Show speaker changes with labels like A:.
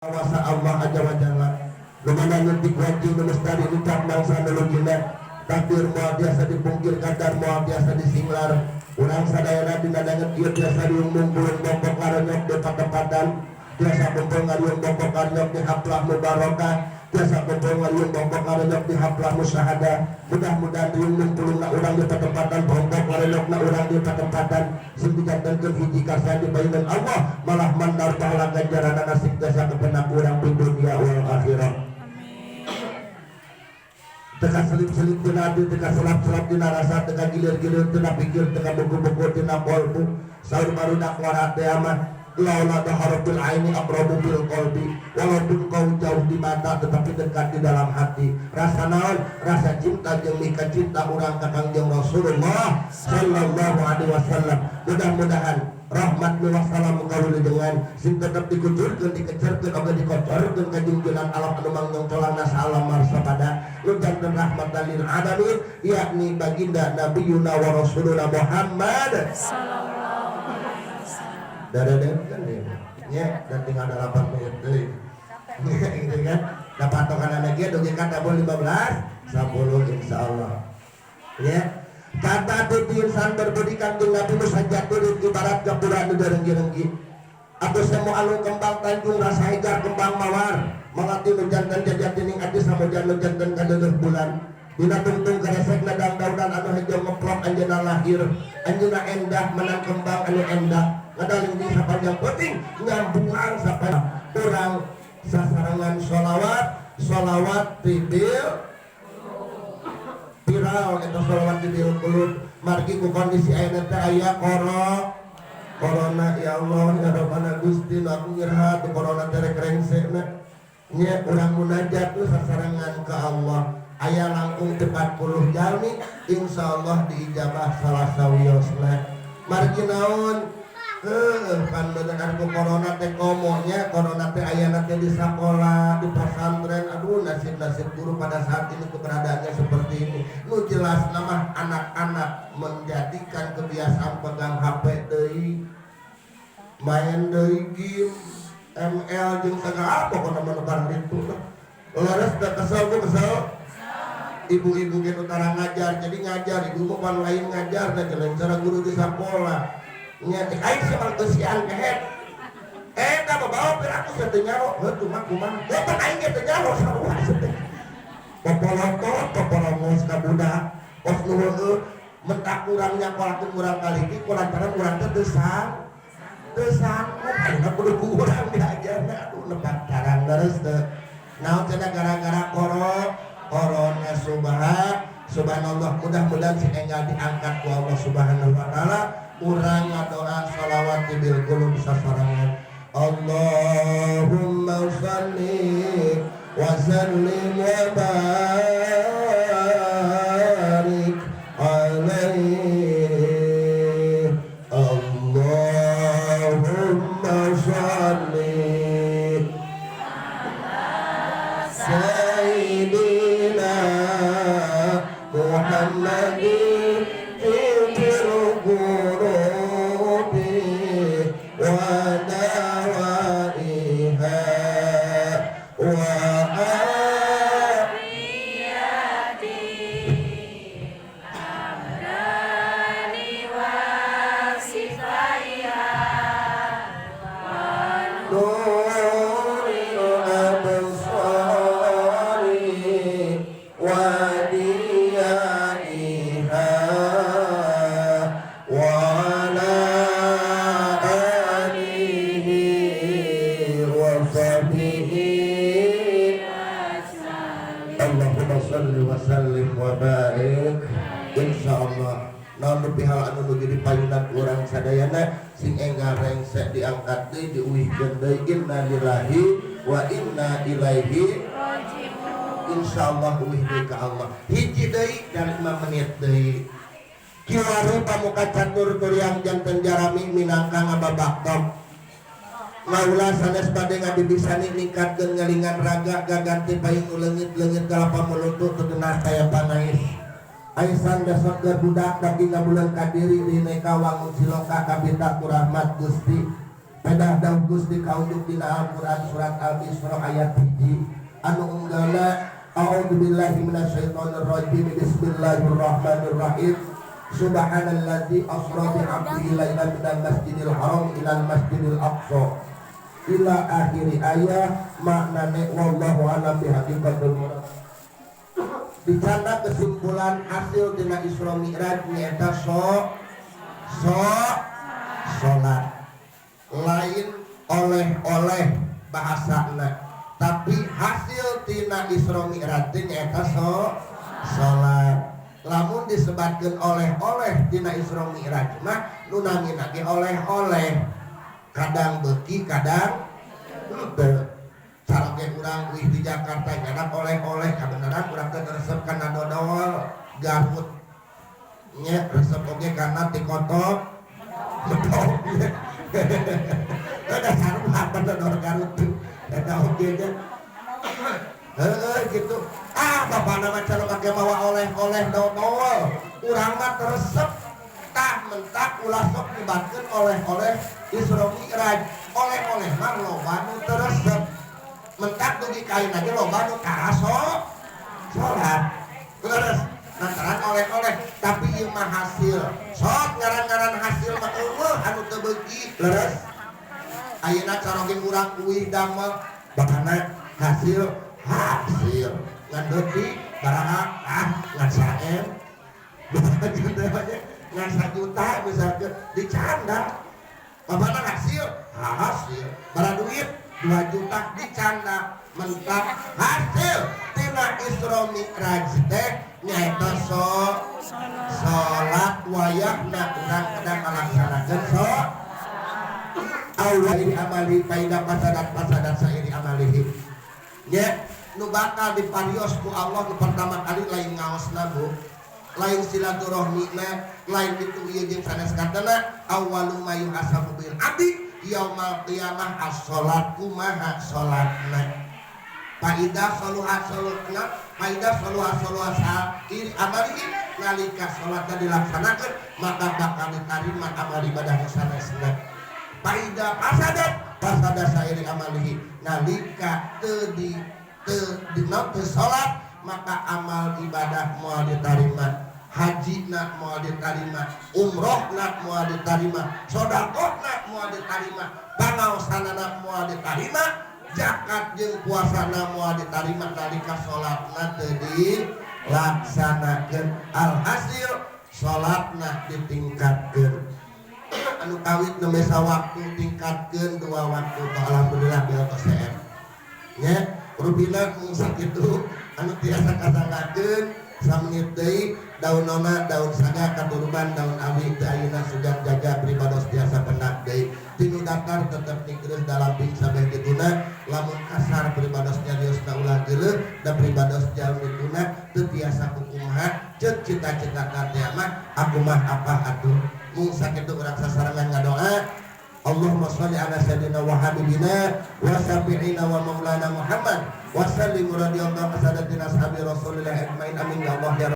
A: Awasa Allah aja wajalla lumana nyetik wajib mestari ucap nangsa nulugina takdir moal biasa dipungkir kadar moal biasa disinglar urang sadayana dina danget ieu biasa diumum bulun bokok karonyok di patepatan biasa kumpul ngariung bokok karonyok di haplah mubarokah biasa kumpul ngariung bokok karonyok di haplah musyahadah mudah-mudahan diumum pulungna urang di patepatan bokok karonyokna urang di patepatan sing dijantankeun hiji kasan dibayunan Allah malah mandar pahala ganjaran nasib jasa kepenak urang di dunia wal akhirat. Teka selip-selip tina hati, teka selap-selap tina rasa, teka gilir-gilir tina pikir, teka buku-buku tina kolbu sahur baru dak warat aman laula daharatul aini aqrabu bil qalbi walaupun kau jauh di mata tetapi dekat di dalam hati rasa naon rasa cinta jeung mika cinta urang ka Kangjeng Rasulullah sallallahu alaihi wasallam. Mudah-mudahan rahmat wa salam kaulih dengan sing tetep dikucurkeun dikecerkeun oge dikocorkeun ka junjungan alam anu mangjong tolangna salam marsabada nu janten rahmatan lil alamin yakni baginda nabiyuna wa rasuluna Muhammad sallallahu alaihi wasallam. Dada-dada kan ya dan tinggal 8 menit deui. Gitu kan. Da patokan lagi doge kata 15 10 insyaallah. Ya. Kata titiusan berbudi kanjeng Nabi musajat turut ibarat gapura nu derenggi-renggi atau semu alung kembang tanjung rasa hejar kembang mawar mangati nu janten jajat dening ati samojan nu janten kadeuleuh bulan dina tungtung karesek ladang daudan anu hejo ngeplok anjeunna lahir anjeunna endah menang kembang anu endah ngadaling di sapanjang penting nyambungan sapanjang urang sasarangan sholawat tibil viral eta sholawat tibil kulut margi ku kondisi ayeuna teh aya corona ya Allah ya Rabbana Gusti aku nyerah tu corona teh rek rengsekna nya urang munajat tu sasarangan ka Allah aya langkung 40 jalmi insyaallah diijabah salah sawiosna margi naon pan beneran ku corona teh komonya corona teh ayana teh di sekolah di pesantren aduh nasib guru pada saat ini keberadaannya seperti ini nu jelas nama anak-anak menjadikan kebiasaan pegang HP deui main deui game ML jeung sagala pokona manu itu leres da kesel ibu-ibu ge utara ngajar jadi ngajar ibu mah pan lain ngajar da jalan cara guru di sekolah nya cek aing sih orang kesian kehet tak bawa piraku teu nyaro heuh kumaha pan aing teu nyaro sarua teh popolongos ka budak pos nu heueuh mentak urang nyakolakeun urang kaliki kulantaran urang teh teu sanggup ayeuna kudu ku urang diajarna aduh nepak tarang leres teu naon cenah gara-gara corona subhanallah mudah-mudahan si enggal diangkat ku Allah subhanahu wa taala urang ngadoa sholawat bil qulub sasarangan Allahumma shalli wa sallim wa barik alaihi Allahumma shalli ala sayyidina Muhammadin sadayana sing enggal rengsek diangkat deui diuwihkeun deui inna lillahi wa inna ilaihi raji'un insyaallah uwih deui ka Allah hiji deui dan 5 menit deui kiwaru pamuka catur turiang janten jarami minangka ngababaktom maula sanes bade ngabibisani ningkatkeun ngalingan raga gaganti payung leungit-leungit kalapa mulutut teunah kaya panais Aisan dasar budak tapi ngabulan kadiri di neka wangun siloka kabita ku rahmat Gusti pedah daun Gusti kaujug dina Al-Quran surat Al-Isra ayat 1 anu unggala a'udzubillahi minasyaitonirrajim bismillahirrahmanirrahim subhanalladzi asra bi 'abdihi lailan minal masjidil haram ilal masjidil aqsa ila akhiri ayat maknane wallahu a'lam bihaqiqatil murad. Bicara kesimpulan hasil dina Isra Mi'raj nyaeta salat lain oleh-oleh bahasana, tapi hasil tina Isra Mi'raj nyaeta salat. Lamun disebatkeun oleh-oleh tina Isra Mi'raj mah nu namina ge oleh-oleh, kadang beuki kadang henteu. Cara ge urang wih di Jakarta nyadak oleh-oleh kabeneran urang teh resep kana dodol Garut nya resep oge kana ti kotok betul ada sarung apa dodol Garut tuh eta oge nya gitu. Bapana mah cara make mawa oleh-oleh dodol urang mah resep tah mentak ulah sok dibatkeun oleh-oleh Isra Mi'raj. Oleh-oleh mah loba nu teu resep mentak dugi kain aja loba nu karaso salat terus lantaran oleh-oleh, tapi ieu mah hasil sok ngaran-ngaran hasil mah eueuh anu teu beuki leres. Ayeuna caroge urang uih damel bakana hasil ngan beuki baraha ngan saem ngan 1 juta misalkan dicanda babana hasil bara duit 2 juta dicanda mentak hasil tina Isra Mi'raj teh nyaeta salat wayahna urang kada ngalaksanakeun Allah ini amali faida pasadat sairi amalihi nya nu bakal diparios ku Allah nu pertama kali lain ngaosna Bu, lain silaturahmina, lain itu ieu jeung sanes katana awwalu ma yuhasabu bil abdi yaumal qiyamah as-sholat kumaha sholatna faidah saluhat salatna faidah saluhat sairi amali nalika sholatna dilaksanakeun maka bakal diterima amal ibadah sanesna. Faidah pasadat sairi amalihi nalika teu sholat maka amal ibadah moal diterima, haji nak mau diterima, umroh nak mau diterima, sodakoh nak mau diterima, pangaosana nak mau diterima, zakat jeung puasana mau diterima nalika sholatna teu dilaksanakeun. Alhasil sholatna ditingkatkeun. Anu kawit nemes waktu tingkatkeun 2 waktu alhamdulillah bil TCM. Nya rubina mung sakitu anu tiasa kasanggakeun samenit deui daunona daun saga katuruban daun awi teh ayeuna sugan jaga pribados tiasa pendak deui tinu dakar tetep ningreus dalam ping sabeh dituna lamun kasar pribados nyariosna ulah geuleuh da pribados jalmi tuna teu tiasa kukumaha ceuk cita-cita teh mah aku mah apa atuh mung sakitu urang sasarangan ngadoa Allahumma sholli ala sayyidina wa habibina wa syafi'ina wa maulana Muhammad wa sallim radhiyallahu anhu asadatina ashabi Rasulillah ajmain amin ya Allah ya